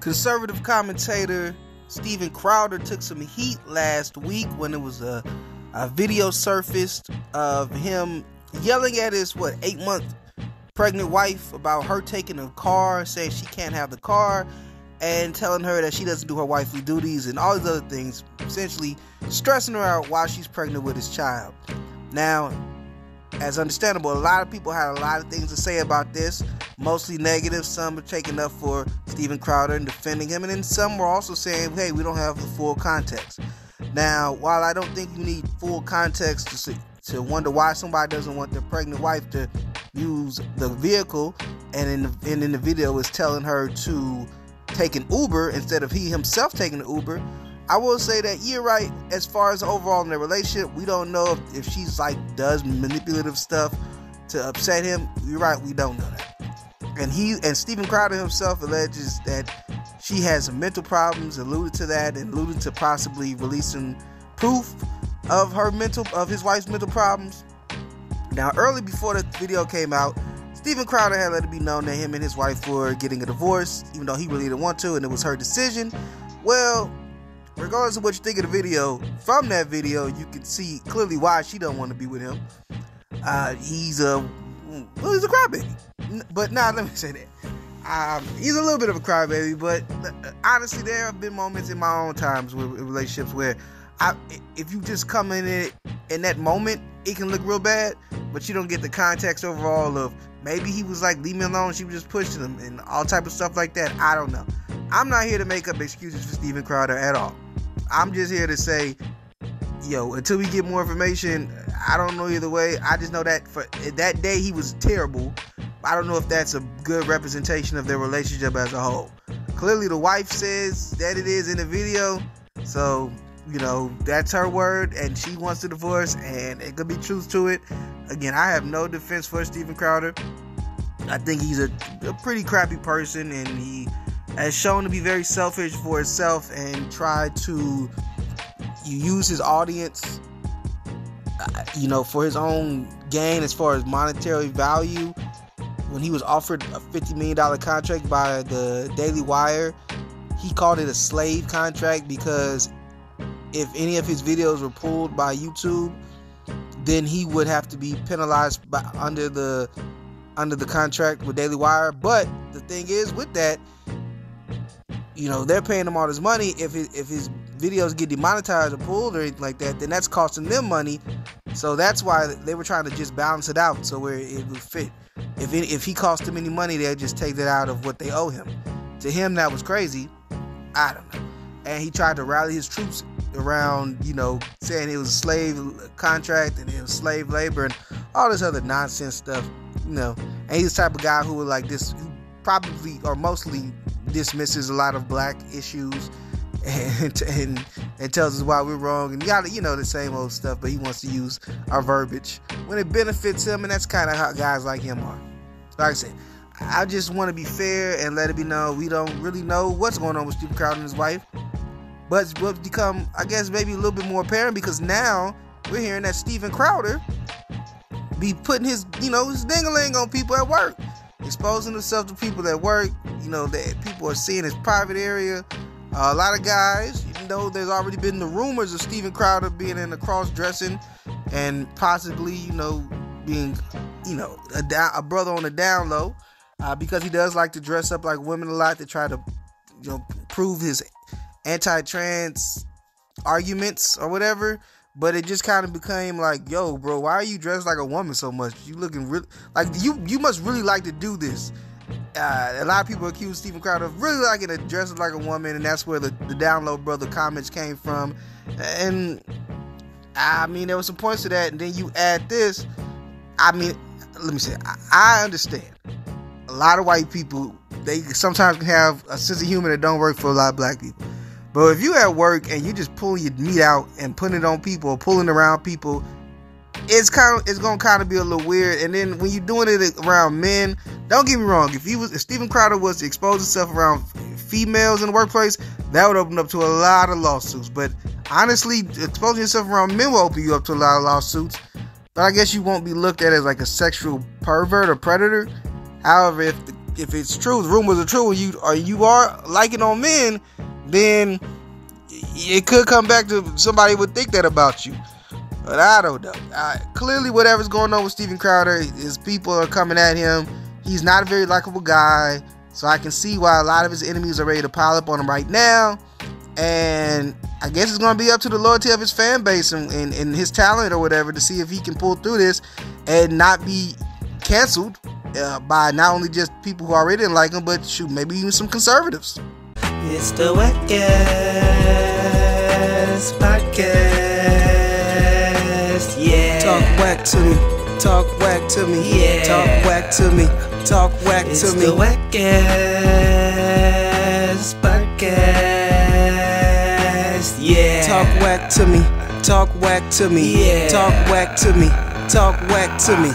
Conservative commentator Steven Crowder took some heat last week when it was a video surfaced of him yelling at his 8-month pregnant wife about her taking a car, saying she can't have the car, and telling her that she doesn't do her wifely duties and all these other things, essentially stressing her out while she's pregnant with his child. Now, as understandable, a lot of people had a lot of things to say about this, mostly negative. Some are taking up for Steven Crowder and defending him, and then some were also saying, hey, we don't have the full context. Now, while I don't think you need full context to wonder why somebody doesn't want their pregnant wife to use the vehicle, and in the video is telling her to take an Uber instead of he himself taking the Uber, I will say that you're right. As far as overall in their relationship, we don't know if she's does manipulative stuff to upset him. You're right, we don't know that. And Steven Crowder himself alleges that she has some mental problems, alluded to that, and alluded to possibly releasing proof of his wife's mental problems. Now, early before the video came out, Steven Crowder had let it be known that him and his wife were getting a divorce, even though he really didn't want to, and it was her decision. Well, regardless of what you think of the video, from that video, you can see clearly why she don't want to be with him. He's a crybaby. But now, let me say that. He's a little bit of a crybaby, but honestly, there have been moments in my own times with relationships where if you just come in it in that moment, it can look real bad, but you don't get the context overall of maybe he was leave me alone, she was just pushing him and all type of stuff like that. I don't know. I'm not here to make up excuses for Steven Crowder at all. I'm just here to say, until we get more information, I don't know either way. I just know that for that day he was terrible. I don't know if that's a good representation of their relationship as a whole. Clearly the wife says that it is in the video, so that's her word, and she wants the divorce, and it could be truth to it. Again, I have no defense for Steven Crowder. I think he's a pretty crappy person, and he has shown to be very selfish for himself and tried to use his audience, for his own gain as far as monetary value. When he was offered a $50 million contract by the Daily Wire, he called it a slave contract because if any of his videos were pulled by YouTube, then he would have to be penalized under the contract with Daily Wire. But the thing is, with that, they're paying him all this money. If his videos get demonetized or pulled or anything like that, then that's costing them money. So that's why they were trying to just balance it out so where it would fit. If he cost them any money, they'd just take that out of what they owe him. To him, that was crazy. I don't know. And he tried to rally his troops around, saying it was a slave contract and it was slave labor and all this other nonsense stuff, And he's the type of guy who would who probably or mostly dismisses a lot of black issues and tells us why we're wrong and the same old stuff, but he wants to use our verbiage when it benefits him, and that's kind of how guys like him are. Like I said, I just want to be fair and let it be known we don't really know what's going on with Steven Crowder and his wife. But it's become, I guess, maybe a little bit more apparent because now we're hearing that Steven Crowder be putting his ding-a-ling on people at work, exposing himself to people at work, that people are seeing his private area. A lot of guys, even though there's already been the rumors of Steven Crowder being in the cross-dressing and possibly, being, a brother on the down low, because he does like to dress up like women a lot to try to, prove his anti-trans arguments or whatever. But it just kind of became yo, bro, why are you dressed like a woman so much? You looking really you must really like to do this. A lot of people accuse Steven Crowder of really liking to dress like a woman, and that's where the down low brother comments came from. And I mean, there was some points to that, and then you add this. I mean, let me say, I understand. A lot of white people, they sometimes can have a sense of humor that don't work for a lot of black people. But if you at work and you just pulling your meat out and putting it on people or pulling around people, it's gonna kind of be a little weird. And then when you're doing it around men, don't get me wrong, if Steven Crowder was to expose himself around females in the workplace, that would open up to a lot of lawsuits. But honestly, exposing yourself around men will open you up to a lot of lawsuits. But I guess you won't be looked at as a sexual pervert or predator. However, if if it's true, the rumors are true, and you are liking on men, then it could come back to somebody would think that about you. But I don't know. Clearly, whatever's going on with Steven Crowder, his people are coming at him. He's not a very likable guy, so I can see why a lot of his enemies are ready to pile up on him right now. And I guess it's going to be up to the loyalty of his fan base and his talent or whatever to see if he can pull through this and not be canceled by not only just people who already didn't like him, but shoot, maybe even some conservatives. It's the WACCast podcast, yeah. Talk whack to me, talk whack to me, yeah. Talk whack to me, talk whack to me. It's the WACCast podcast, yeah. Talk whack to me, talk whack to me, yeah. Talk whack to me, talk whack to me.